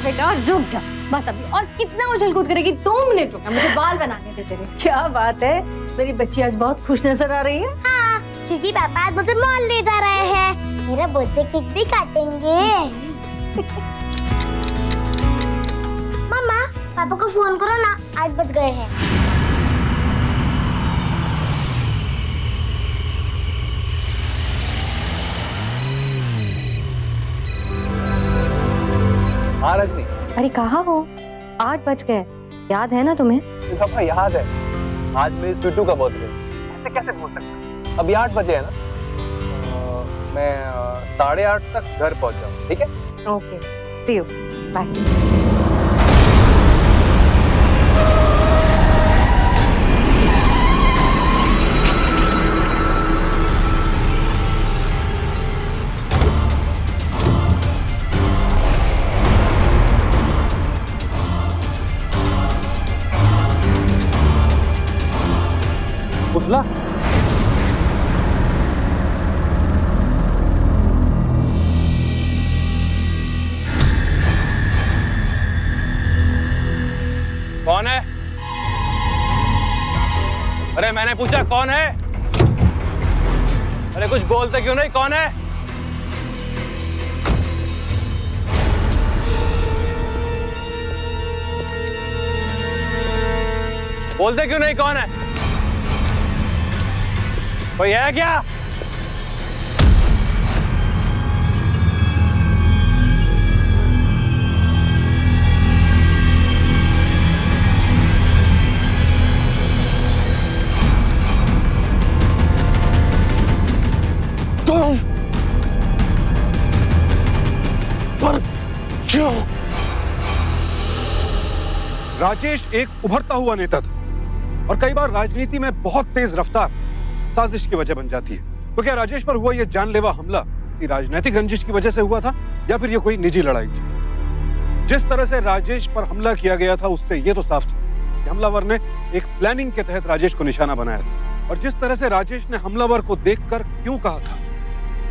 बेटा रुक जा, बस अभी और कितना उछल कूद करेगी? 2 मिनट रुकना, मुझे बाल बनाने दे तेरे। क्या बात है, मेरी बच्ची आज बहुत खुश नजर आ रही है। हाँ, क्योंकि पापा आज मुझे मॉल ले जा रहे हैं। मेरा बर्थडे केक भी काटेंगे। मम्मा, पापा को फोन करो ना, 8 बज गए हैं। हाँ रजनी। अरे कहाँ हो? 8 बज गए, याद है ना तुम्हें? पापा याद है, आज मेरी स्वीटू का बर्थडे। ऐसे कैसे भूल सकते? अभी 8 बजे है ना? मैं 8:30 तक घर पहुंच जाऊँ, ठीक है? Okay, see you, bye. पुतला? कौन है? अरे मैंने पूछा कौन है? अरे कुछ बोलते क्यों नहीं, कौन है? बोलते क्यों नहीं, कौन है? कोई है क्या? तुम पर क्यों? राजेश एक उभरता हुआ नेता था और कई बार राजनीति में बहुत तेज रफ्तार साजिश की वजह बन जाती है। तो क्या राजेश पर हुआ यह जानलेवा हमला किसी राजनीतिक रंजिश की वजह से हुआ था या फिर यह कोई निजी लड़ाई थी? जिस तरह से राजेश पर हमला किया गया था उससे यह तो साफ था कि हमलावर ने एक प्लानिंग के तहत राजेश को निशाना बनाया था। और जिस तरह से राजेश ने हमलावर को देखकर क्यों कहा था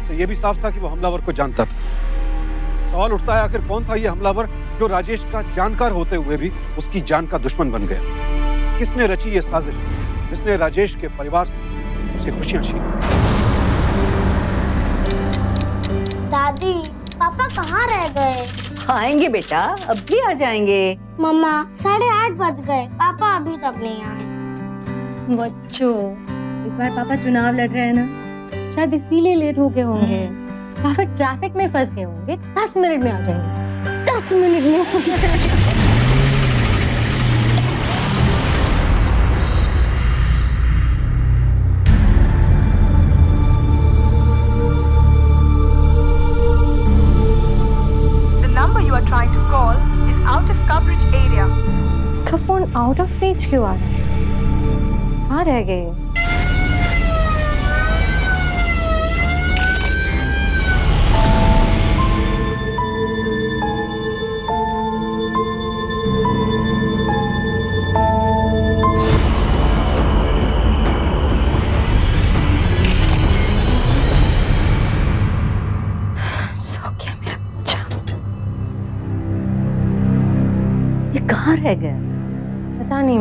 उससे यह भी साफ था कि वो हमलावर को जानता था। सवाल उठता है, आखिर कौन था यह हमलावर जो राजेश का जानकार होते हुए भी उसकी जान का दुश्मन बन गया? किसने रची यह साजिश जिसने राजेश के परिवार से उसे खुशियां छीनी? दादी, पापा कहाँ रह गए? आएंगे बेटा, अब भी आ जाएंगे। मम्मा, 8:30 बज गए, पापा अभी तक नहीं आए। बच्चों, इस बार पापा चुनाव लड़ रहे हैं ना, शायद इसीलिए लेट हो गए होंगे। या फिर ट्रैफिक में फंस गए होंगे। 10 मिनट में आ जाएंगे, 10 मिनट में। Trying to call is out of coverage area. का फोन आउट ऑफ रीच क्यों आ रहा है? कहाँ रह गए? कहाँ रह गए? पता नहीं।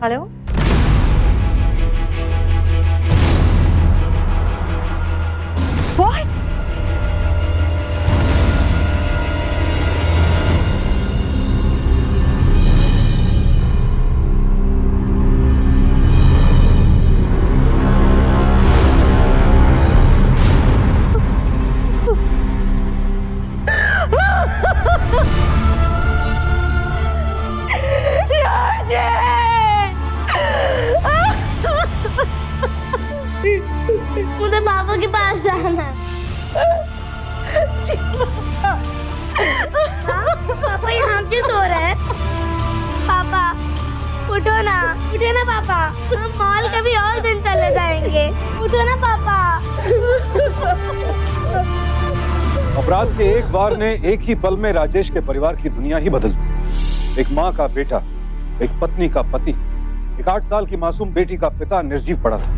Hello, what? मुझे पापा के पास जाना। पापा यहाँ क्यों सो रहे हैं? पापा उठो ना पापा, हम मॉल कभी और दिन चले जाएंगे। उठो ना पापा। अपराध के एक वार ने एक ही पल में राजेश के परिवार की दुनिया ही बदल दी। एक माँ का बेटा, एक पत्नी का पति एक 8 साल की मासूम बेटी का पिता निर्जीव पड़ा था।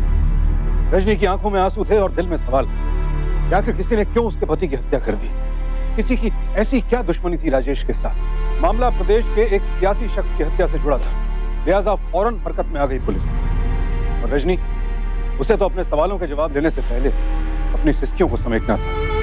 रजनी की आंखों में आंसू थे और दिल में सवाल कि आखिर किसी ने क्यों उसके पति की हत्या कर दी। किसी की ऐसी क्या दुश्मनी थी राजेश के साथ। मामला प्रदेश के एक सियासी शख्स की हत्या से जुड़ा था, लिहाजा फौरन हरकत में आ गई पुलिस। और रजनी, उसे तो अपने सवालों के जवाब देने से पहले अपनी सिस्कियों को समेटना था।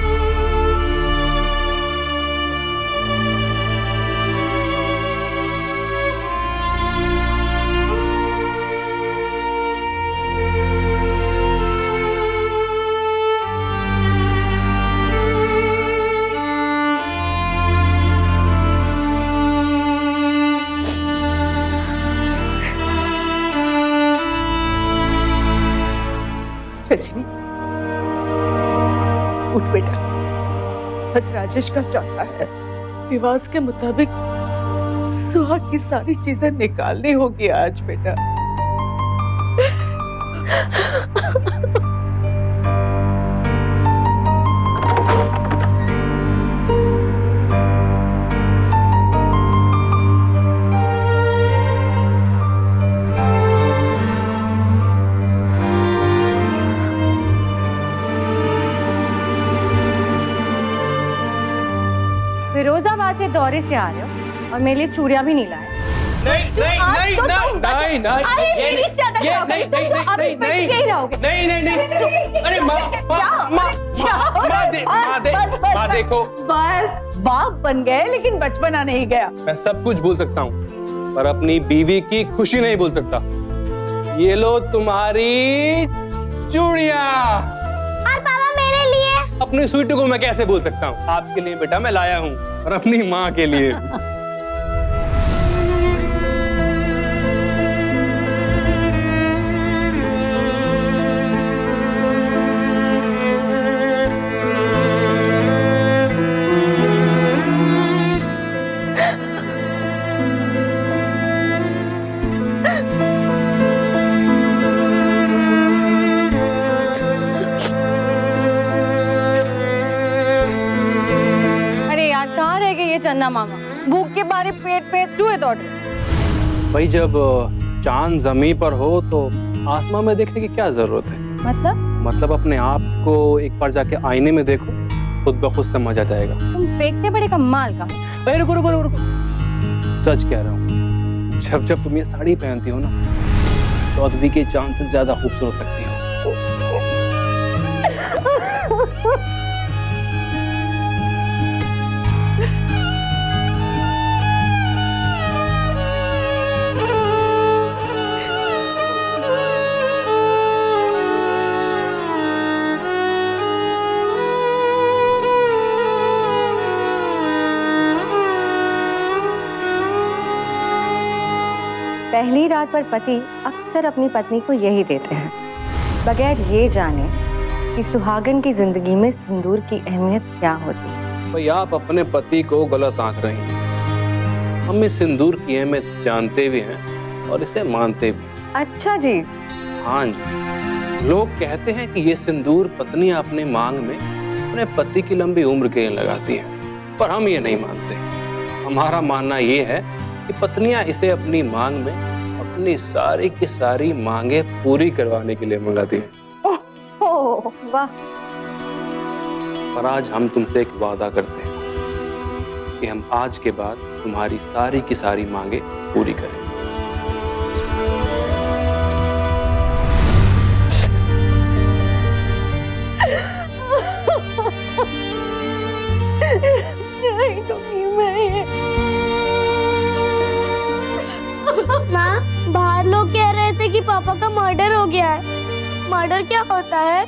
रजनी, उठ बेटा। बस राजेश का चाहता है, रिवाज के मुताबिक सुहाग की सारी चीजें निकालनी होगी आज बेटा। फिरोजाबाद से दौरे से आ रहे हो और मेरे लिए चूड़ियां भी नहीं लाए। माँ देखो, बस बाप बन गए लेकिन बचपना नहीं गया। मैं सब कुछ भूल सकता हूँ पर अपनी बीवी की खुशी नहीं भूल सकता। ये लो तुम्हारी चूड़ियाँ। और पापा मेरे लिए? अपनी स्वीटू को मैं कैसे भूल सकता हूँ। आपके लिए बेटा मैं लाया हूँ और अपनी माँ के लिए। चन्ना मामा, भूख के मारे पेट पे चूहे दौड़ रहे। भाई जब चांद जमीन पर हो तो आसमां में देखने की क्या जरूरत है। मतलब अपने आप को एक बार जाके आईने में देखो, खुद ब खुद समझ आ जाएगा। तुम फेंकते बड़े कमाल का। रुको रुको रुको रुको, सच कह रहा हूँ। जब तुम ये साड़ी पहनती हो ना, चौधरी के चांद से ज्यादा खूबसूरत लगती हो। पहली रात पर पति अक्सर अपनी पत्नी को यही देते हैं, बगैर ये जाने कि सुहागन की जिंदगी में सिंदूर की अहमियत क्या होती है। भाई आप अपने पति को गलत आंक रही हैं। हम इस सिंदूर की अहमियत जानते भी हैं और इसे मानते भी। अच्छा जी। हाँ जी, लोग कहते हैं कि ये सिंदूर पत्नी अपने मांग में अपने पति की लंबी उम्र के लिए लगाती है, पर हम ये नहीं मानते। हमारा मानना ये है कि पत्नियां इसे अपनी मांग में अपनी सारी की सारी मांगे पूरी करवाने के लिए मंगाती हैं। ओह वाह। पर आज हम तुमसे एक वादा करते हैं कि हम आज के बाद तुम्हारी सारी की सारी मांगे पूरी करें। माँ, बाहर लोग कह रहे थे कि पापा का मर्डर हो गया है। मर्डर क्या होता है?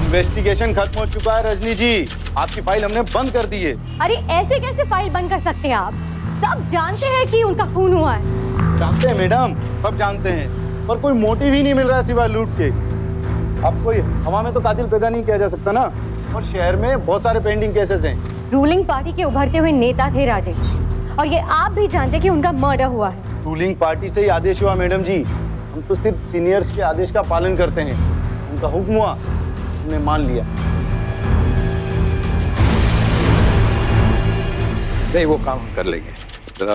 इन्वेस्टिगेशन खत्म हो चुका है रजनी जी, आपकी फाइल हमने बंद कर दी है। अरे ऐसे कैसे फाइल बंद कर सकते हैं आप? सब जानते हैं कि उनका खून हुआ है। जानते हैं मैडम, सब जानते हैं, पर कोई मोटिव ही नहीं मिल रहा सिवाय लूट के। अब कोई हवा में तो कातिल पैदा नहीं किया जा सकता ना, और शहर में बहुत सारे पेंडिंग केसेस हैं। रूलिंग पार्टी के उभरते हुए नेता थे राजेश, और ये आप भी जानते कि उनका मर्डर हुआ है। रूलिंग पार्टी से ही आदेश हुआ मैडम जी, हम तो सिर्फ सीनियर्स के आदेश का पालन करते हैं। उनका हुक्म हुआ हमने मान लिया। नहीं, वो काम हम कर लेंगे, जरा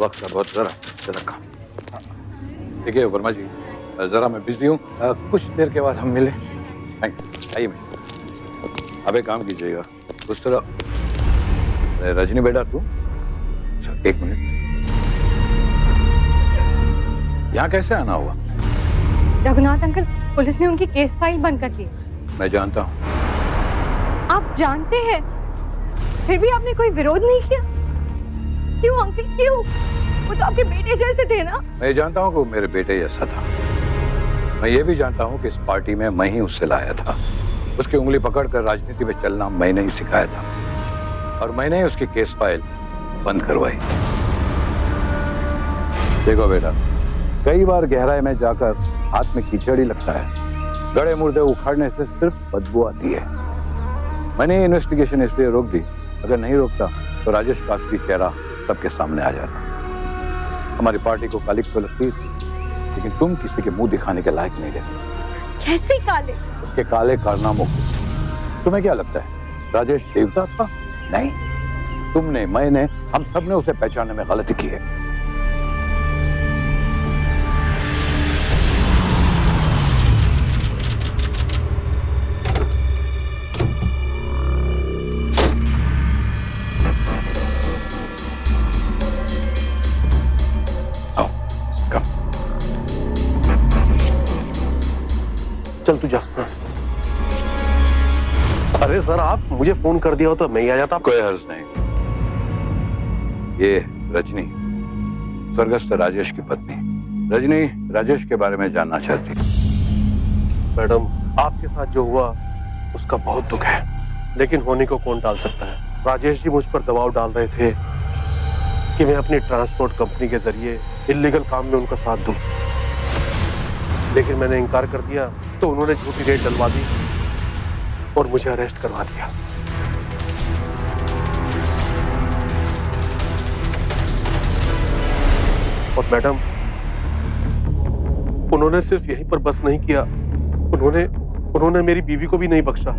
वक्त का बहुत जरा काम। देखिए वर्मा जी, जरा मैं बिजी हूँ, कुछ देर के बाद हम मिले। Thank you. आइए मैं अब एक काम कीजिएगा, उस तरह रजनी बेटा तू, अच्छा एक मिनट, यहाँ कैसे आना हुआ? रघुनाथ अंकल, पुलिस ने उनकी केस फाइल बंद कर दी। मैं जानता हूँ। आप जानते हैं, फिर भी आपने कोई विरोध नहीं किया? क्यों अंकल, क्यों? वो तो आपके बेटे जैसे थे ना। मैं जानता हूँ कि वो मेरे बेटे जैसा था। मैं ये भी जानता हूँ कि इस पार्टी में मैं ही उससे लाया था। उसकी उंगली पकड़कर राजनीति में चलना मैंने ही सिखाया था, और मैंने ही उसकी केस फाइल बंद करवाई। देखो बेटा, कई बार गहराई में जाकर हाथ में कीचड़ ही लगता है। गड़े मुर्दे उखाड़ने से सिर्फ बदबू आती है। मैंने इन्वेस्टिगेशन इसलिए रोक दी, अगर नहीं रोकता तो राजेश का असली चेहरा सबके सामने आ जाता। हमारी पार्टी को कालिक तो लगती थी, लेकिन तुम किसी के मुंह दिखाने के लायक नहीं रहते। कैसे काले? उसके काले कारनामों को तुम्हें क्या लगता है राजेश देवता था? नहीं, तुमने, मैंने, हम सब ने उसे पहचानने में गलती की है। चल तू जा। अरे सर, आप मुझे फोन कर दिया हो तो मैं ही आ जाता। कोई हर्ज नहीं। ये रजनी, स्वर्गस्थ राजेश की पत्नी रजनी, राजेश के बारे में जानना चाहती। मैडम, आपके साथ जो हुआ उसका बहुत दुख है, लेकिन होने को कौन टाल सकता है। राजेश जी मुझ पर दबाव डाल रहे थे कि मैं अपनी ट्रांसपोर्ट कंपनी के जरिए इल्लीगल काम में उनका साथ दूं, लेकिन मैंने इनकार कर दिया तो उन्होंने झूठी रेड डलवा दी और मुझे अरेस्ट करवा दिया। और मैडम, उन्होंने सिर्फ यहीं पर बस नहीं किया, उन्होंने मेरी बीवी को भी नहीं बख्शा।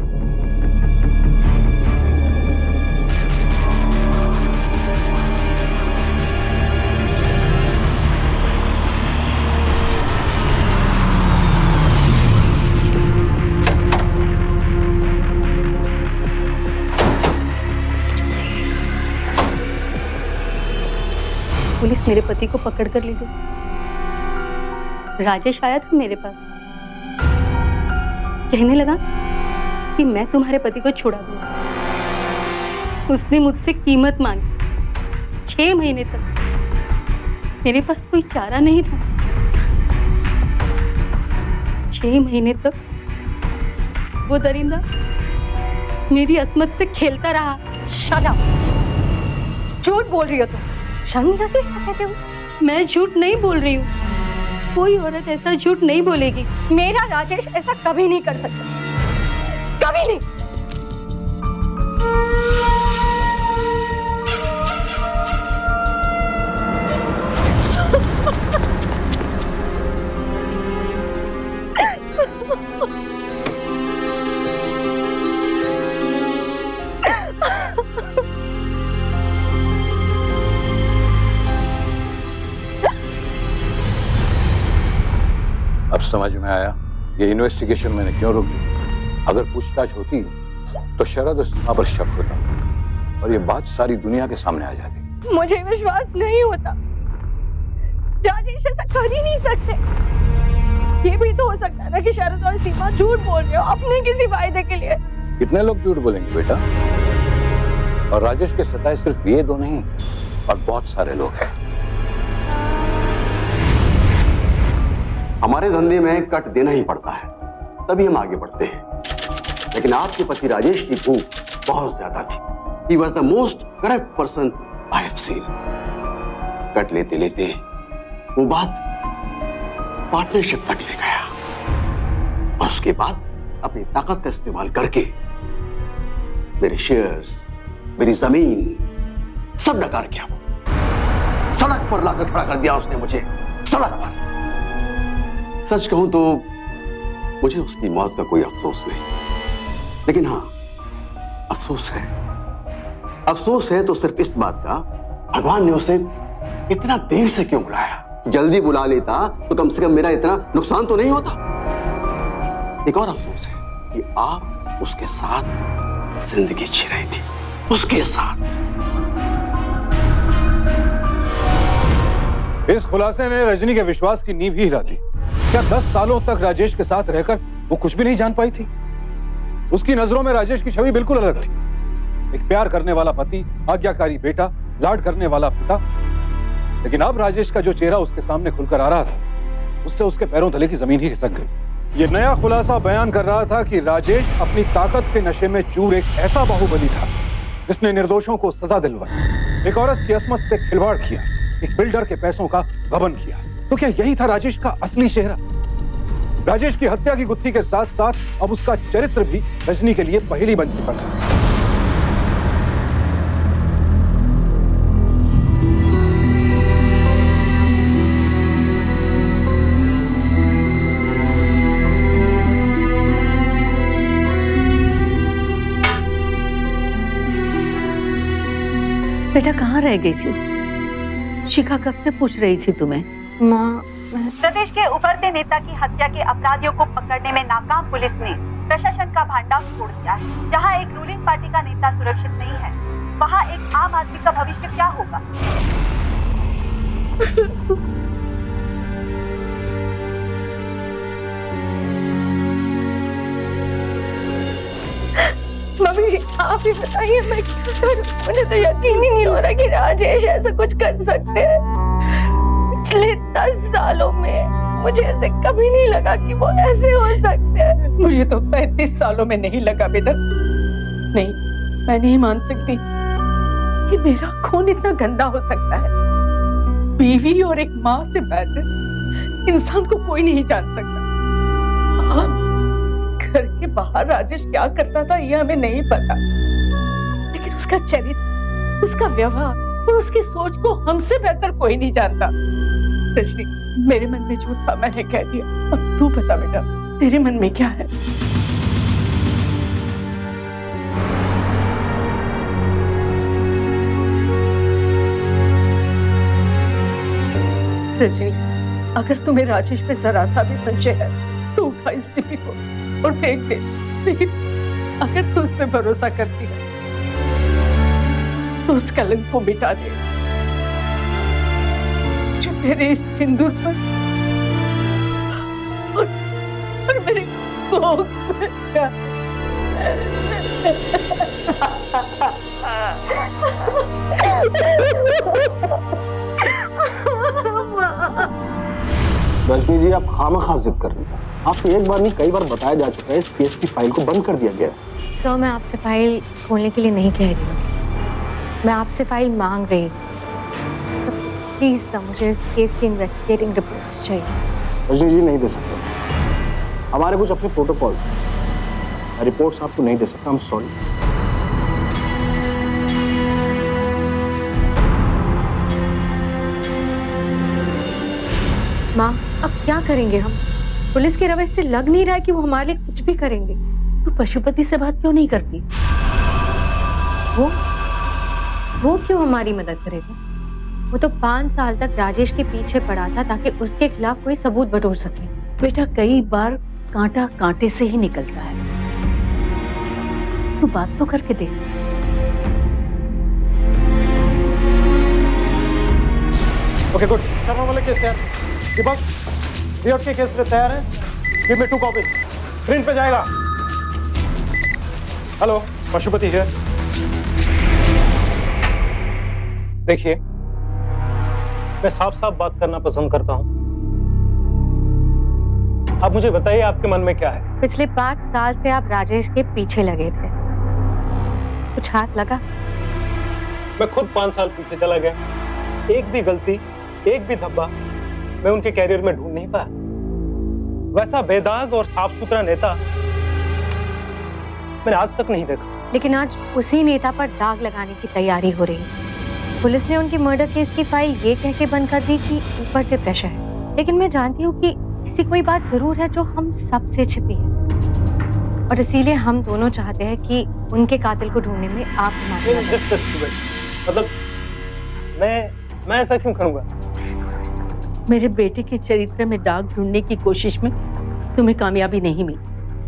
पुलिस मेरे पति को पकड़ कर ले गई। राजेश आया था मेरे पास, कहने लगा कि मैं तुम्हारे पति को छुड़ा दूंगा। उसने मुझसे कीमत मांगी। 6 महीने तक मेरे पास कोई चारा नहीं था। 6 महीने तक वो दरिंदा मेरी अस्मत से खेलता रहा। Shut up! झूठ बोल रही हो तुम। शर्म नहीं आती ऐसा कहते हो? मैं झूठ नहीं बोल रही हूँ। कोई औरत ऐसा झूठ नहीं बोलेगी। मेरा राजेश ऐसा कभी नहीं कर सकता, कभी नहीं। अब समझ में आया ये इन्वेस्टिगेशन मैंने क्यों रोक दी। अगर पूछताछ होती तो शरद और सीमा पर शक होता और ये बात सारी दुनिया के सामने आ जाती। मुझे विश्वास नहीं होता। राजेश ऐसा कर ही नहीं सकते। ये भी तो हो सकता है ना कि शरद और सीमा झूठ बोल रहे हो अपने किसी फायदे के लिए। कितने लोग झूठ बोलेंगे बेटा? और राजेश के सताए सिर्फ ये दो नहीं, और बहुत सारे लोग हैं। हमारे धंधे में कट देना ही पड़ता है, तभी हम आगे बढ़ते हैं। लेकिन आपके पति राजेश की भूख बहुत ज्यादा थी। He was the most corrupt person I have seen. Cut लेते लेते वो बात पार्टनरशिप तक ले गया, और उसके बाद अपनी ताकत का इस्तेमाल करके मेरे शेयर्स, मेरी जमीन सब नकार किया। वो सड़क पर लाकर खड़ा कर दिया उसने मुझे, सड़क पर। सच कहूं तो मुझे उसकी मौत का कोई अफसोस नहीं। लेकिन हाँ, अफसोस है तो सिर्फ इस बात का, भगवान ने उसे इतना देर से क्यों बुलाया। जल्दी बुला लेता तो कम से कम मेरा इतना नुकसान तो नहीं होता। एक और अफसोस है कि आप उसके साथ जिंदगी जी रही थी, उसके साथ। इस खुलासे ने रजनी के विश्वास की नींव ही हिला दी। क्या 10 सालों तक राजेश के साथ रहकर वो कुछ भी नहीं जान पाई थी? उसकी नजरों में राजेश की छवि बिल्कुल अलग थी। एक प्यार करने वाला पति, आज्ञाकारी बेटा, लाड करने वाला पिता। लेकिन अब राजेश का जो चेहरा उसके सामने खुलकर आ रहा था, उससे उसके पैरों तले की जमीन ही खिसक गई। ये नया खुलासा बयान कर रहा था कि राजेश अपनी ताकत के नशे में चूर एक ऐसा बाहुबली था जिसने निर्दोषों को सजा दिलवाई, एक औरत की अस्मत से खिलवाड़ किया, एक बिल्डर के पैसों का गबन किया। तो क्या यही था राजेश का असली चेहरा? राजेश की हत्या की गुत्थी के साथ साथ अब उसका चरित्र भी रजनी के लिए पहेली बन चुका था। बेटा कहाँ रह गई थी? शिखा कब से पूछ रही थी तुम्हें। माँ, प्रदेश के उभरते नेता की हत्या के अपराधियों को पकड़ने में नाकाम पुलिस ने प्रशासन का भांडा फोड़ दिया है। जहां एक रूलिंग पार्टी का नेता सुरक्षित नहीं है, वहां एक आम आदमी का भविष्य क्या होगा? मम्मी जी आप ही बताइए मैं क्या करूं? मुझे तो यकीन ही नहीं हो रहा कि राजेश ऐसा कुछ कर सकते हैं। पिछले 10 सालों में मुझे ऐसे कभी नहीं लगा कि वो ऐसे हो सकते हैं। मुझे तो 35 सालों में नहीं लगा बेटा। नहीं, मैं नहीं मान सकती कि मेरा खून इतना गंदा हो सकता है। बीवी और एक माँ से बेहतर इंसान को कोई नहीं जान सकता। हाँ, घर के बाहर राजेश क्या करता था ये हमें नहीं पता, लेकिन उसका चरित्र, उसका व्यवहार और उसकी सोच को हमसे बेहतर कोई नहीं जानता। रजनी, मेरे मन में जो था मैंने कह दिया। अब तू बता बेटा, तेरे मन में क्या है? रजनी, अगर तुम्हें राजेश पे जरा सा भी संशय है तो उठा इस डिब्बी को और फेंक दे। लेकिन अगर तू उस पे भरोसा करती है तो उस कलंक को मिटा दे जो तेरे इस सिंदूर पर और मेरे कोख पर रजनी जी आप खामखा जिद कर रही हैं। आपसे एक बार नहीं कई बार बताया जा चुका है इस केस की फाइल को बंद कर दिया गया है। सर, मैं आपसे फाइल खोलने के लिए नहीं कह रही हूँ, मैं आपसे फाइल मांग रही हूँ। प्लीज सर, मुझे इस केस की इन्वेस्टिगेटिंग रिपोर्ट्स चाहिए। रजनी जी नहीं दे सकते, हमारे कुछ अपने प्रोटोकॉल्स हैं, रिपोर्ट्स आपको नहीं दे सकता। I am sorry. माँ, अब क्या करेंगे हम? पुलिस के रवैये से लग नहीं रहा है कि वो हमारे लिए कुछ भी करेंगे। तू पशुपति से बात क्यों नहीं करती? वो क्यों हमारी मदद करेगा? वो तो 5 साल तक राजेश के पीछे पड़ा था ताकि उसके खिलाफ कोई सबूत बटोर सके। बेटा, कई बार कांटा कांटे से ही निकलता है। तू बात तो करके देख। ओके गुड, शर्मा वाले केस तैयार। दीपक, रियोट के केस पे तैयार है? Give me 2 copies. प्रिंट पे जाएगा। हेलो, पशुपति है। देखिए, मैं साफ साफ बात करना पसंद करता हूं। आप मुझे बताइए आपके मन में क्या है? पिछले 5 साल से आप राजेश के पीछे लगे थे, कुछ हाथ लगा? मैं खुद 5 साल पीछे चला गया। एक भी गलती, एक भी धब्बा मैं उनके कैरियर में ढूंढ नहीं पाया। वैसा बेदाग और साफ सुथरा नेता मैंने आज तक नहीं देखा। लेकिन आज उसी नेता पर दाग लगाने की तैयारी हो रही है। पुलिस ने उनकी मर्डर केस की फाइल ये कह के बंद कर दी कि ऊपर से प्रेशर है, लेकिन मैं जानती हूँ कि ऐसी कोई बात जरूर है जो हम सबसे छिपी है। और इसीलिए हम दोनों चाहते हैं कि उनके कातिल को ढूंढने में आप हमारी मदद जस्ट मतलब मैं ऐसा क्यों करूंगा? मेरे बेटे के चरित्र में दाग ढूंढने की कोशिश में तुम्हें कामयाबी नहीं मिली,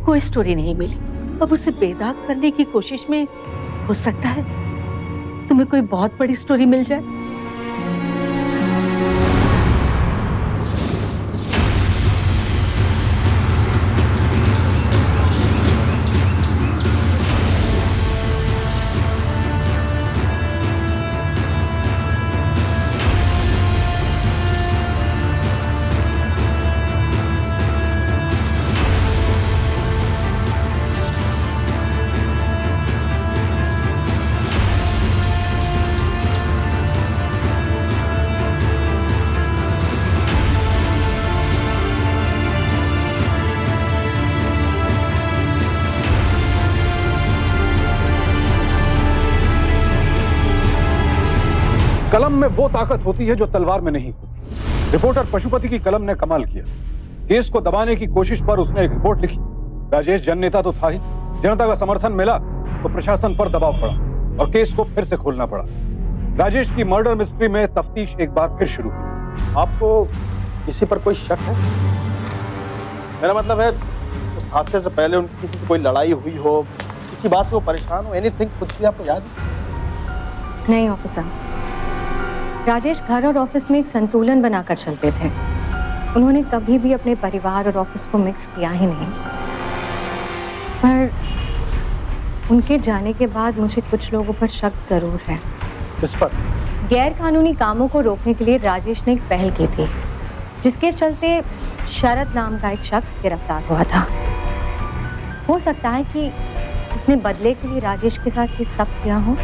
कोई स्टोरी नहीं मिली। अब उसे बेदाग करने की कोशिश में हो सकता है तुम्हें कोई बहुत बड़ी स्टोरी मिल जाए। कलम में वो ताकत होती है जो तलवार में नहीं होती। रिपोर्टर पशुपति की कलम ने कमाल किया। केस को दबाने की कोशिश पर उसने एक रिपोर्ट लिखी। राजेश जननेता तो था ही, जनता का समर्थन मिला तो प्रशासन पर दबाव पड़ा और केस को फिर से खोलना पड़ा। राजेश की मर्डर मिस्ट्री में तफ्तीश एक बार फिर शुरू हुई। आपको किसी पर कोई शक है? मेरा मतलब है उस हादसे से पहले उनकी किसी से कोई लड़ाई हुई हो, किसी बात से वो परेशान हो, एनीथिंग, कुछ भी आपको याद है? नहीं ऑफिसर, राजेश घर और ऑफिस में एक संतुलन बनाकर चलते थे। उन्होंने कभी भी अपने परिवार और ऑफिस को मिक्स किया ही नहीं। पर उनके जाने के बाद मुझे कुछ लोगों पर शक जरूर है। किस पर? गैर कानूनी कामों को रोकने के लिए राजेश ने एक पहल की थी, जिसके चलते शरद नाम का एक शख्स गिरफ्तार हुआ था। हो सकता है कि उसने बदले के लिए राजेश के साथ ये सब किया हो।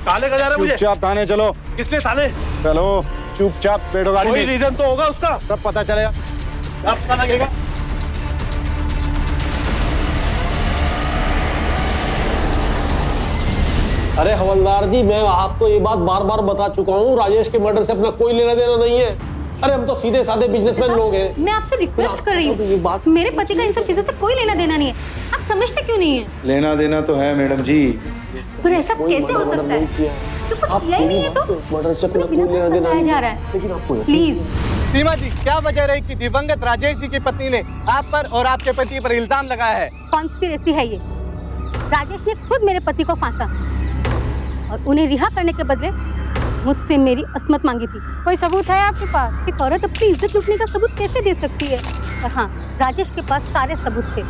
ताले का जा रहा है मुझे। चुपचाप थाने चलो। किसने ताले? चलो चुपचाप बैठो गाड़ी कोई में। रीजन तो होगा उसका। सब पता चलेगा। क्या पता लगेगा? अरे हवलदार जी, मैं आपको ये बात बार बार बता चुका हूँ, राजेश के मर्डर से अपना कोई लेना देना नहीं है। अरे हम तो सीधे साधे बिजनेसमैन लोग हैं। मैं आपसे रिक्वेस्ट कर रही हूँ, मेरे पति का इन सब चीजों से कोई लेना देना नहीं है। आप समझते क्यों नहीं है? लेना देना तो है मैडम जी। पर ऐसा कैसे हो सकता है? तो कुछ किया ही नहीं है तो मर्डर से अपना कोई लेना देना नहीं जा रहा है। लेकिन आपको प्लीज सीमा जी, क्या वजह रही कि दिवंगत राजेश जी की पत्नी ने आप पर और आपके पति पर इल्जाम लगाया है? कॉन्स्पिरेसी है ये। राजेश ने खुद मेरे पति को फांसा और उन्हें रिहा करने के बदले मुझसे मेरी असमत मांगी थी। कोई सबूत है आपके पास? एक औरत अपनी इज्जत लूटने का सबूत कैसे दे सकती है? और हाँ, राजेश के पास सारे सबूत थे।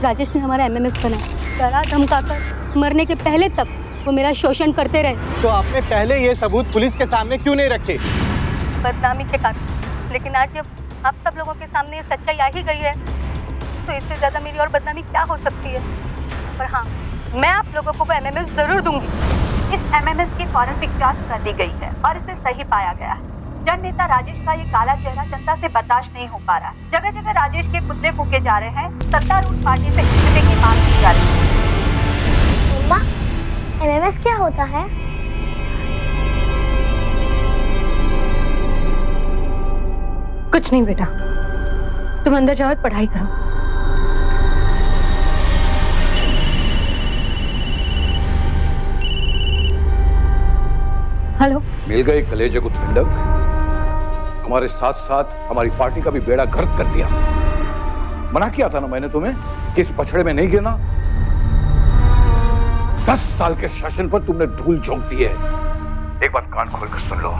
राजेश ने हमारा एमएमएस बनाया, डरा धमकाकर मरने के पहले तक वो मेरा शोषण करते रहे। तो आपने पहले ये सबूत पुलिस के सामने क्यों नहीं रखे? बदनामी के कारण। लेकिन आज जब आप सब लोगों के सामने ये सच्चाई आ ही गई है, तो इससे ज्यादा मेरी और बदनामी क्या हो सकती है? पर हाँ, मैं आप लोगों को वो एमएमएस जरूर दूंगी। इस एमएमएस की फॉरेंसिक जांच कर दी गई है और इसे सही पाया गया है। जन नेता राजेश का ये काला चेहरा जनता से बर्दाश्त नहीं हो पा रहा। जगह जगह राजेश के पुतले फूके जा रहे हैं। सत्तारूढ़ पार्टी से इस्तीफे की मांग की जा रही है। मम्मा, एमएमएस क्या होता है? कुछ नहीं बेटा, तुम अंदर जाओ और पढ़ाई करो। हेलो। मिल गई कलेजे को ठंडक। हमारे साथ साथ हमारी पार्टी का भी बेड़ा गर्क कर दिया। मना किया था ना मैंने तुम्हें कि इस पछड़े में नहीं गिरना। 10 साल के शासन पर तुमने धूल झोंक दी है। एक बात कान खोलकर सुन लो,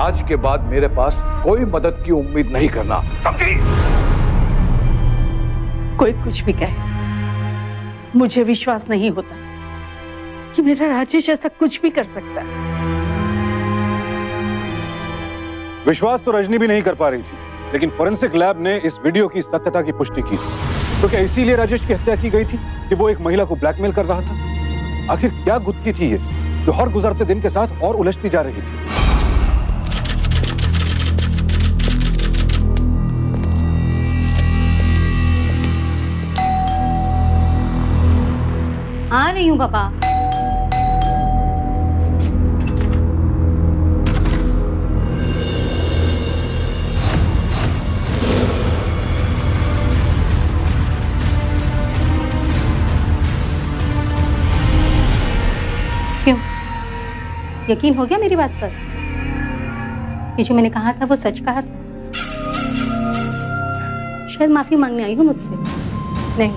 आज के बाद मेरे पास कोई मदद की उम्मीद नहीं करना, समझी? कोई कुछ भी कहे, मुझे विश्वास नहीं होता कि मेरा राजेश ऐसा कुछ भी कर सकता है। विश्वास तो रजनी भी नहीं कर पा रही थी, लेकिन फोरेंसिक लैब ने इस वीडियो की सत्यता की पुष्टि की। तो क्या इसीलिए राजेश की हत्या की गई थी कि वो एक महिला को ब्लैकमेल कर रहा था? आखिर क्या गुत्थी थी ये जो हर गुजरते दिन के साथ और उलझती जा रही थी? आ रही हूँ पापा। यकीन हो गया मेरी बात पर कि जो मैंने कहा था वो सच कहा था? शायद माफी मांगने आई हूँ मुझसे। नहीं,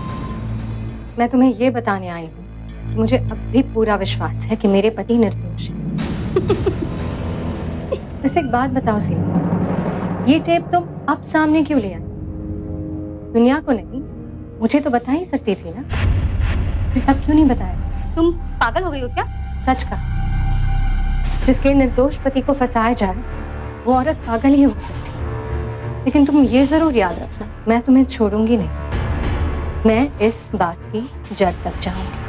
मैं तुम्हें ये बताने आई हूँ कि मुझे अब भी पूरा विश्वास है कि मेरे पति निर्दोष हैं। वैसे एक बात बताओ सीमा, ये टेप तुम अब सामने क्यों ले आई? दुनिया को नहीं, मुझे तो बता ही सकती थी ना, फिर तब क्यों नहीं बताया? तुम पागल हो गई हो क्या? सच का, जिसके निर्दोष पति को फंसाया जाए वो औरत पागल ही हो सकती है। लेकिन तुम ये जरूर याद रखना, मैं तुम्हें छोड़ूंगी नहीं। मैं इस बात की जड़ तक जाऊंगी।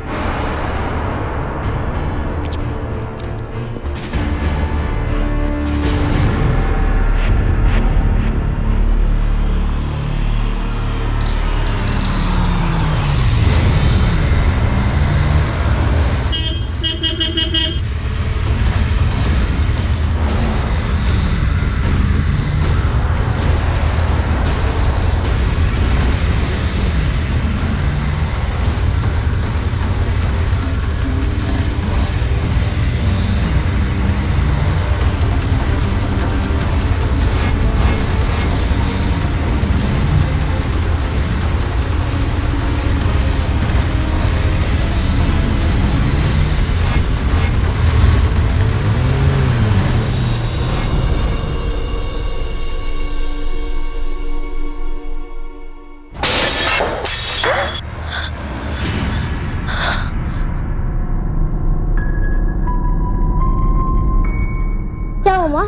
क्या हुआ?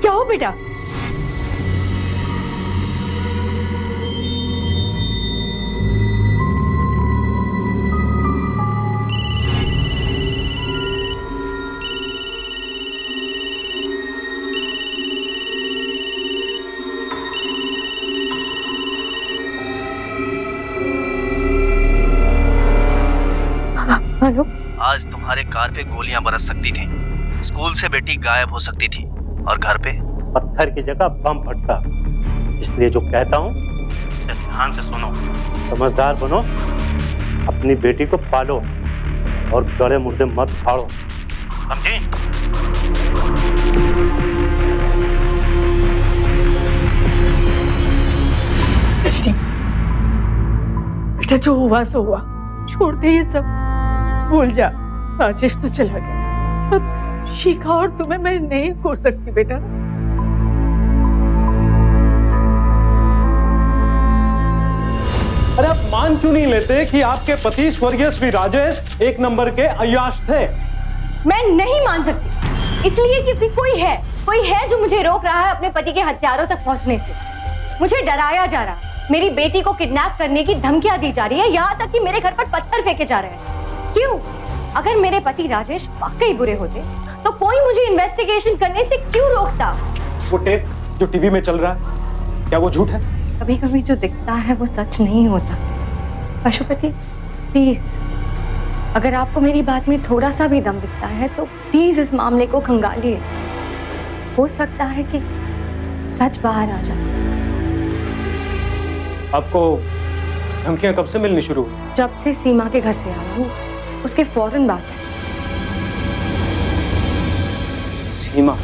क्या हो बेटा? हेलो, आज तुम्हारे कार पे गोलियां बरस सकती थी, स्कूल से बेटी गायब हो सकती थी, और घर पे पत्थर की जगह बम फटता। इसलिए जो कहता हूँ उसे ध्यान से सुनो, समझदार बनो, अपनी बेटी को पालो और गड़े मुर्दे मत फाड़ो, समझे? बेटा जो हुआ सो हुआ, छोड़ दे ये सब, भूल जा। राजेश तो चला गया, अब शिखा और तुम्हें मैं नहीं खो सकती बेटा। अरे आप मान क्यों नहीं लेते कि आपके पति स्वर्गीय श्री राजेश एक नंबर के अय्याश थे? मैं नहीं मान सकती, इसलिए क्योंकि कोई है जो मुझे रोक रहा है अपने पति के हथियारों तक पहुंचने से। मुझे डराया जा रहा है, मेरी बेटी को किडनैप करने की धमकियां दी जा रही है, यहाँ तक कि मेरे घर पर पत्थर फेंके जा रहे हैं। क्यों? अगर मेरे पति राजेश वाकई बुरे होते तो कोई मुझे इन्वेस्टिगेशन करने से क्यों रोकता? वो टेप जो टीवी में चल रहा है, क्या वो झूठ है? कभी कभी जो दिखता है वो सच नहीं होता। पशुपति, प्लीज, अगर आपको मेरी बात में थोड़ा सा भी दम दिखता है तो प्लीज इस मामले को खंगालिए। हो सकता है कि सच बाहर आ जाए। आपको धमकियां कब से मिलनी शुरू हुई? जब से सीमा के घर से आई हूँ, उसके फौरन बाद से। सीमा?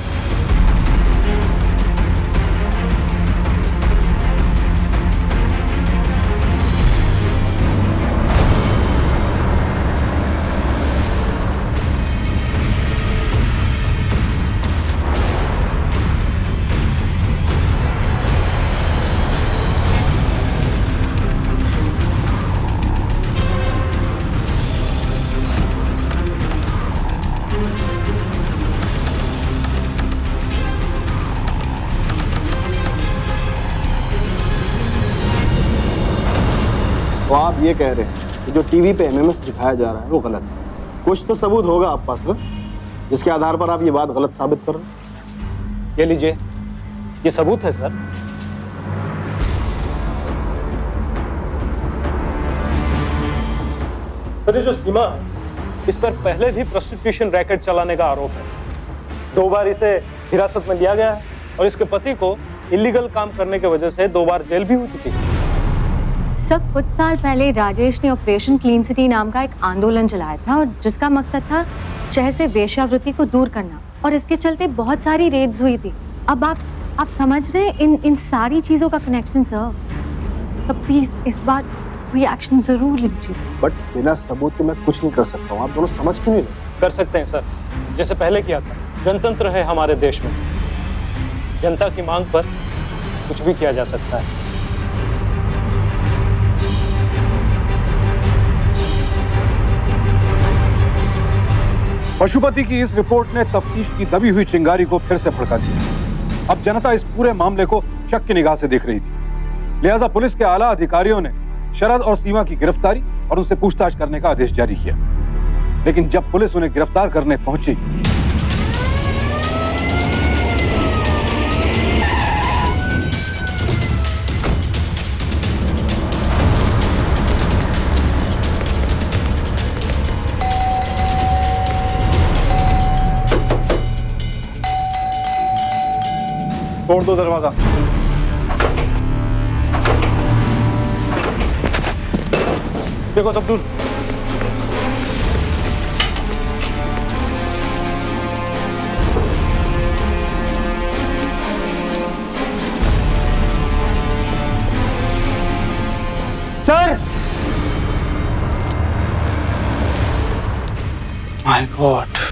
तो आप ये कह रहे हैं कि जो टीवी पे एमएमएस दिखाया जा रहा है वो गलत है? कुछ तो सबूत होगा आप पास ना, जिसके आधार पर आप ये बात गलत साबित कर रहे हैं? ये लीजिए, ये सबूत है सर। सर, ये जो सीमा, इस पर पहले भी प्रोस्टिट्यूशन रैकेट चलाने का आरोप है। 2 बार इसे हिरासत में लिया गया है और इसके पति को इलीगल काम करने की वजह से 2 बार जेल भी हो चुकी है। सर कुछ साल पहले राजेश ने ऑपरेशन क्लीन सिटी नाम का एक आंदोलन चलाया था और जिसका मकसद था शहर से वेश्यावृत्ति को दूर करना, और इसके चलते बहुत सारी रेड्स हुई थी। अब आप समझ रहे हैं इन सारी चीजों का कनेक्शन सर। तो प्लीज इस बार कोई एक्शन जरूर लीजिए। बट बिना सबूत के मैं कुछ नहीं कर सकता हूँ। आप दोनों समझ क्यों नहीं रहे? कर सकते हैं सर, जैसे पहले किया था। जनतंत्र है हमारे देश में, जनता की मांग पर कुछ भी किया जा सकता है। पशुपति की इस रिपोर्ट ने तफ्तीश की दबी हुई चिंगारी को फिर से भड़का दिया। अब जनता इस पूरे मामले को शक की निगाह से देख रही थी, लिहाजा पुलिस के आला अधिकारियों ने शरद और सीमा की गिरफ्तारी और उनसे पूछताछ करने का आदेश जारी किया। लेकिन जब पुलिस उन्हें गिरफ्तार करने पहुंची तोड़ दो दरवाजा। देखो अब्दुल, सर माय गॉड,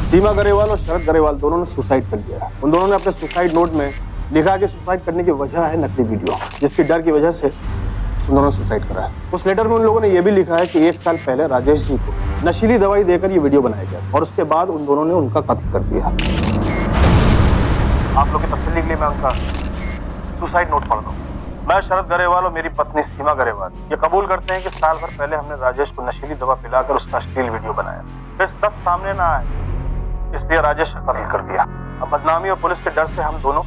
सीमा गरेवाल और शरद गरेवाल दोनों ने सुसाइड कर लिया। उन दोनों ने अपने सुसाइड नोट में लिखा कि सुसाइड करने की वजह है नकली वीडियो, जिसकी डर की वजह से उन दोनों ने सुसाइड करा है। उस लेटर में उन लोगों ने यह भी लिखा है कि 1 साल पहले राजेश जी को नशीली दवाई देकर ये वीडियो बनाया गया और उसके बाद उन दोनों ने उनका कत्ल कर दिया। आप लोग की तसल्ली के लिए मैं उनका सुसाइड नोट पढ़ रहा हूँ। मैं शरद गरेवाल और मेरी पत्नी सीमा गरेवाल ये कबूल करते हैं कि साल भर पहले हमने राजेश को नशीली दवा पिलाकर उसका अश्लील वीडियो बनाया, फिर सच सामने ना आए इसलिए राजेश का कत्ल कर दिया। अब बदनामी और पुलिस के डर से हम दोनों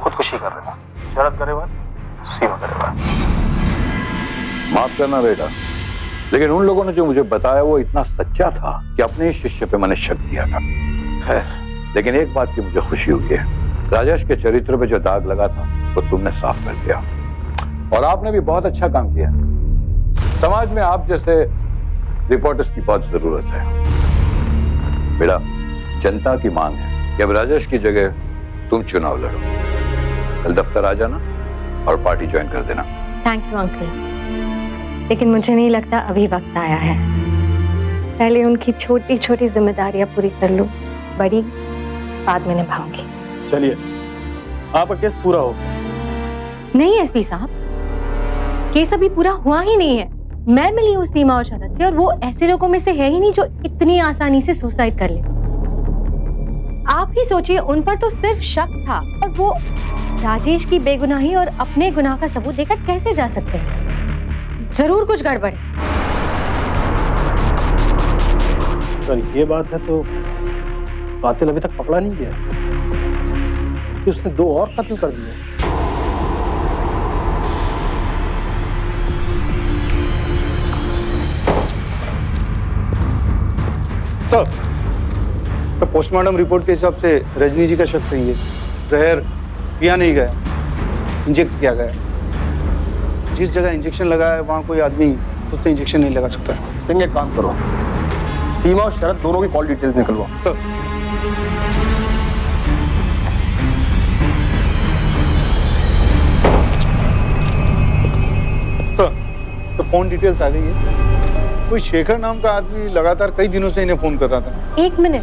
खुदकुशी कर रहे हैं। शरद गरेवाल, सीमा गरेवाल। माफ करना बेटा, लेकिन उन लोगों ने जो मुझे बताया वो इतना सच्चा था कि अपने शिष्य पे मैंने शक किया था। खैर, लेकिन एक बात की मुझे खुशी हुई है, राजेश के चरित्र पे जो दाग लगा था वो तुमने साफ कर दिया और आपने भी बहुत अच्छा काम किया। समाज में आप जैसे रिपोर्टर्स की बहुत जरूरत है। बेटा, जनता की मांग है कि अब राजेश की जगह तुम चुनाव लड़ो। कल दफ्तर आ जाना और पार्टी ज्वाइन कर देना। थैंक यू अंकल, लेकिन मुझे नहीं लगता अभी वक्त आया है। पहले उनकी छोटी छोटी जिम्मेदारियां पूरी कर लूं, बड़ी बाद में निभाऊंगी। चलिए, आपका केस पूरा हो। नहीं एसपी साहब, केस अभी पूरा हुआ ही नहीं है। मैं मिली हूँ सीमा और शरद से और वो ऐसे लोगों में से है ही नहीं जो इतनी आसानी से सुसाइड कर ले। आप ही सोचिए, उन पर तो सिर्फ शक था और वो राजेश की बेगुनाही और अपने गुनाह का सबूत देकर कैसे जा सकते हैं? जरूर कुछ गड़बड़ है। सर ये बात है तो कातिल अभी तक पकड़ा नहीं गया कि उसने 2 और कत्ल कर दिए। सर, तो पोस्टमार्टम रिपोर्ट के हिसाब से रजनी जी का शक सही है। जहर पिया नहीं गया, इंजेक्ट किया गया। जिस जगह इंजेक्शन लगा है वहां कोई आदमी खुद से इंजेक्शन नहीं लगा सकता। सिंह एक काम करो, सीमा और शरद दोनों की कॉल डिटेल्स निकलवाओ। सर, तो फोन डिटेल्स आ गई है। कोई शेखर नाम का आदमी लगातार कई दिनों से इन्हें फोन कर रहा था। 1 मिनट,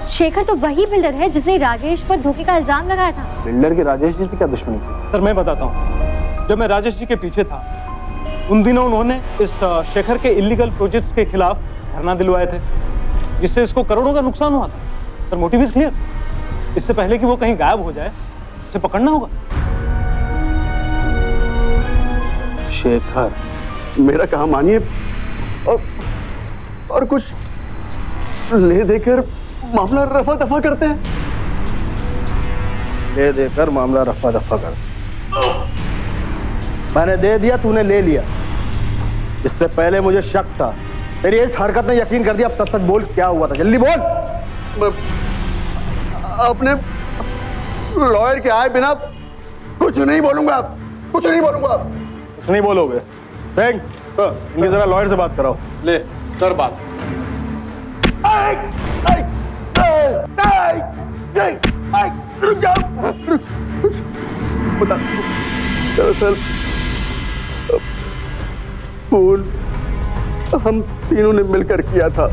शेखर तो वही बिल्डर है जिसने राजेश पर धोखे का इल्जाम लगाया था। बिल्डर की राजेश जी से क्या दुश्मनी थी? सर मैं बताता हूँ, जब मैं राजेश जी के पीछे था उन दिनों उन्होंने इस शेखर के इलीगल प्रोजेक्ट्स के खिलाफ धरना दिलवाए थे, जिससे इसको करोड़ों का नुकसान हुआ था। सर मोटिव इज क्लियर, इससे पहले कि वो कहीं गायब हो जाए उसे पकड़ना होगा। शेखर, मेरा कहा मानिए और कुछ ले देकर मामला रफा दफा करते हैं। ले देकर मामला रफा दफा कर। मैंने दे दिया, तूने ले लिया। इससे पहले मुझे शक था, तेरी इस हरकत ने यकीन कर दिया। अब सच सच बोल, क्या हुआ था, जल्दी बोल। अपने लॉयर के आए बिना कुछ नहीं बोलूंगा, कुछ नहीं बोलूंगा। कुछ नहीं बोलोगे? थैंक इनकी जरा लॉयर से बात कराओ। ले कर बात। रुक जाओ, बता। दरअसल खून हम तीनों ने मिलकर किया था।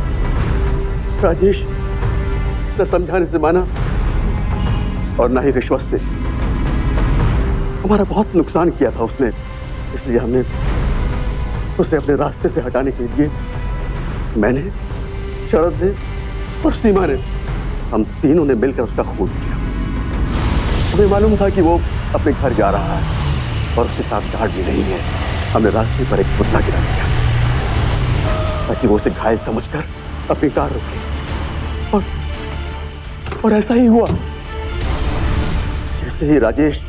राजेश न समझाने से माना और ना ही रिश्वत से। हमारा बहुत नुकसान किया था उसने, इसलिए हमने उसे अपने रास्ते से हटाने के लिए, मैंने, शरद ने और सीमा ने, हम तीनों ने मिलकर उसका खून किया। हमें मालूम था कि वो अपने घर जा रहा है और उसके साथ गार्ड भी नहीं है। हमने रास्ते पर एक कुत्ता गिरा दिया ताकि वो उसे घायल समझकर अपनी कार रोके, और ऐसा ही हुआ। जैसे ही राजेश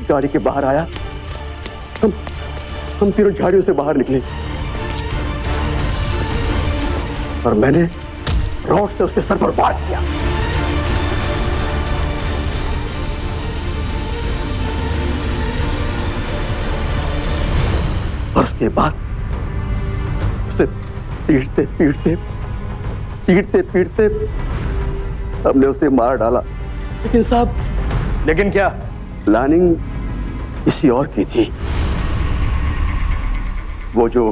गाड़ी के बाहर आया, हम तीनों झाड़ियों से बाहर निकले और मैंने रॉड से उसके सर पर वार किया। और उसके बाद उसे पीटते पीटते पीटते पीटते हमने उसे मार डाला। लेकिन साहब, लेकिन क्या? प्लानिंग किसी और की थी। वो जो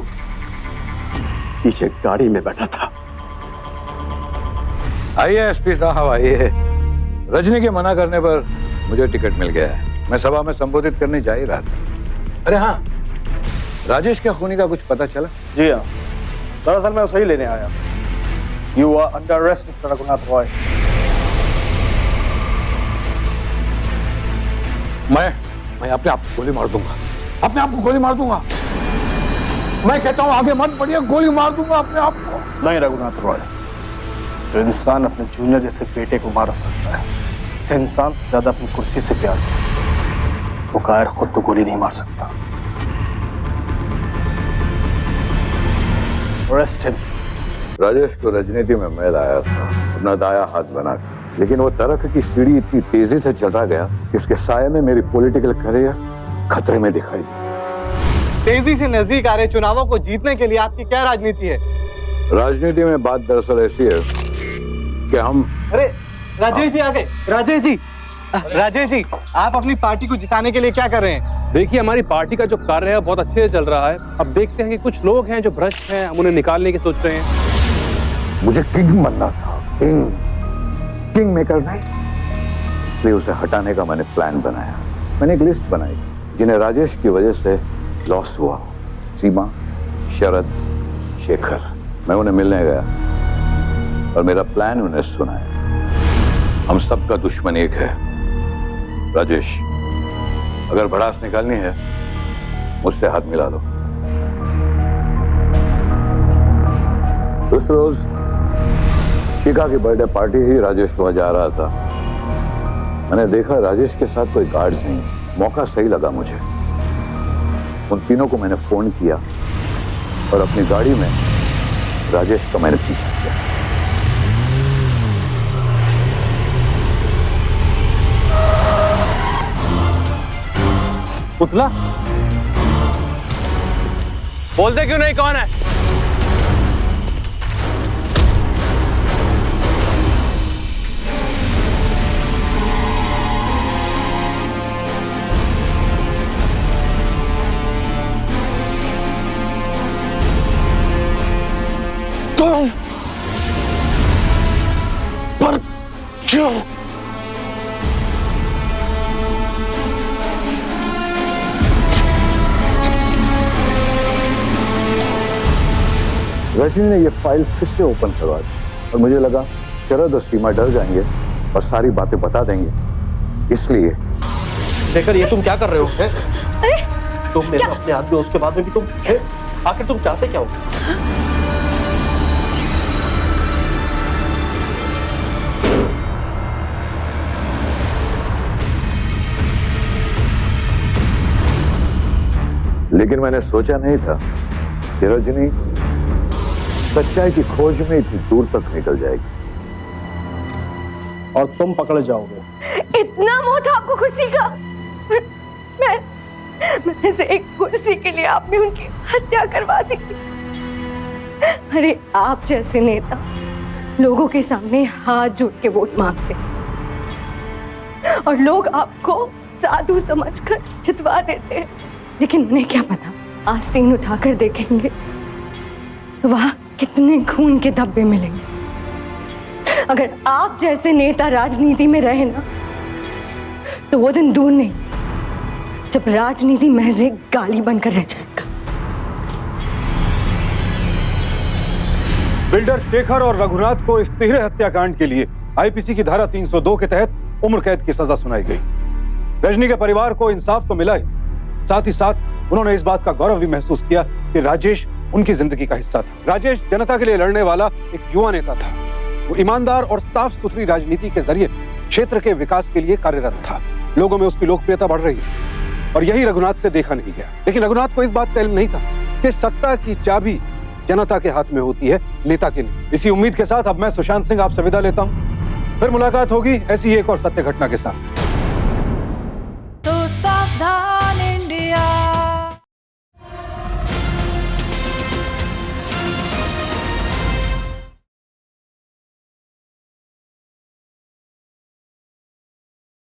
पीछे गाड़ी में बैठा था। आइए एसपी साहब, आइए। रजनी के मना करने पर मुझे टिकट मिल गया है। मैं सभा में संबोधित करने जा ही रहा था। अरे हाँ, राजेश के खूनी का कुछ पता चला? जी हाँ, दरअसल मैं उसे ही लेने आया। You are under arrest mister Raghunath Roy. मैं अपने आप को गोली मार दूंगा, अपने आप को गोली मार दूंगा। मैं कहता हूं आगे मत बढ़िए, गोली मार दूंगा अपने आप को। नहीं रघुनाथ रॉय, जो इंसान अपने जूनियर जैसे बेटे को मार सकता है, उसे इंसान ज्यादा अपनी कुर्सी से प्यार करता। वो कायर खुद तो गोली नहीं मार सकता। Arrest him. राजेश को राजनीति में मैं लाया था अपना दाया हाथ बना के, लेकिन वो तरक्क की सीढ़ी इतनी तेजी से चढ़ा गया कि उसके साये में मेरी पॉलिटिकल करियर खतरे में दिखाई दी। तेजी से नजदीक आ रहे चुनावों को जीतने के लिए आपकी क्या राजनीति है? राजनीति में बात दरअसल ऐसी है कि हम... अरे राजेश जी आ गए। राजेश जी, आप अपनी पार्टी को जिताने के लिए क्या कर रहे हैं? देखिए, हमारी पार्टी का जो कार्य है बहुत अच्छे से चल रहा है। अब देखते हैं कि कुछ लोग हैं जो भ्रष्ट हैं, हम उन्हें निकालने की सोच रहे हैं। मुझे किंग बनना था, किंग मेकर नहीं। इसलिए उसे हटाने का मैंने प्लान बनाया। मैंने एक लिस्ट बनाई जिन्हें राजेश की वजह से लॉस हुआ। सीमा, शरद, शेखर। मैं उन्हें मिलने गया और मेरा प्लान उन्हें सुनाया। हम सबका दुश्मन एक है, राजेश। अगर भड़ास निकालनी है, मुझसे हाथ मिला लो। उस रोज शिखा की बर्थडे पार्टी ही राजेश वहां जा रहा था। मैंने देखा राजेश के साथ कोई गार्ड्स नहीं। मौका सही लगा मुझे। उन तीनों को मैंने फोन किया और अपनी गाड़ी में राजेश का मैंने पीछा किया। पुतला, बोलते क्यों नहीं कौन है? तुम पर क्यों? रजनी ने ये फाइल फिर से ओपन करवा दी और मुझे लगा शरद और सीमा डर जाएंगे और सारी बातें बता देंगे। इसलिए शेखर, ये तुम क्या कर रहे हो? तुम मेरे अपने आदमी, उसके बाद में भी तुम आखिर तुम चाहते क्या हो? लेकिन मैंने सोचा नहीं था कि रजनी सच्चाई की खोज में इतनी दूर तक निकल जाएगी। और तुम पकड़ जाओगे। इतना मोह था आपको कुर्सी का, मैं से एक कुर्सी के लिए आपने उनकी हत्या करवा दी। अरे आप जैसे नेता लोगों के सामने हाथ जोड़ के वोट मांगते और लोग आपको साधु समझकर जितवा देते हैं, लेकिन उन्हें क्या पता आस्तीन उठाकर देखेंगे तो वहां कितने खून के धब्बे मिलेंगे। अगर आप जैसे नेता राजनीति में रहे ना तो वो दिन दूर नहीं जब राजनीति महज एक गाली बनकर रह जाएगा। बिल्डर शेखर और रघुनाथ को इस तिहरे हत्याकांड के लिए आईपीसी की धारा 302 के तहत उम्र कैद की सजा सुनाई गई। रजनी के परिवार को इंसाफ तो मिला ही, साथ ही साथ उन्होंने इस बात का गौरव भी महसूस किया कि राजेश उनकी जिंदगी का हिस्सा था। राजेश जनता के लिए लड़ने वाला एक युवा नेता था। वो ईमानदार और साफ सुथरी राजनीति के जरिए क्षेत्र के विकास के लिए कार्यरत था। लोगों में उसकी लोकप्रियता बढ़ रही थी और यही रघुनाथ से देखा नहीं गया। लेकिन रघुनाथ को इस बात का इल्म नहीं था कि सत्ता की चाबी जनता के हाथ में होती है, नेता के लिए। इसी उम्मीद के साथ अब मैं सुशांत सिंह आपसे विदा लेता हूं। फिर मुलाकात होगी ऐसी एक और सत्य घटना के साथ। तो सावधान।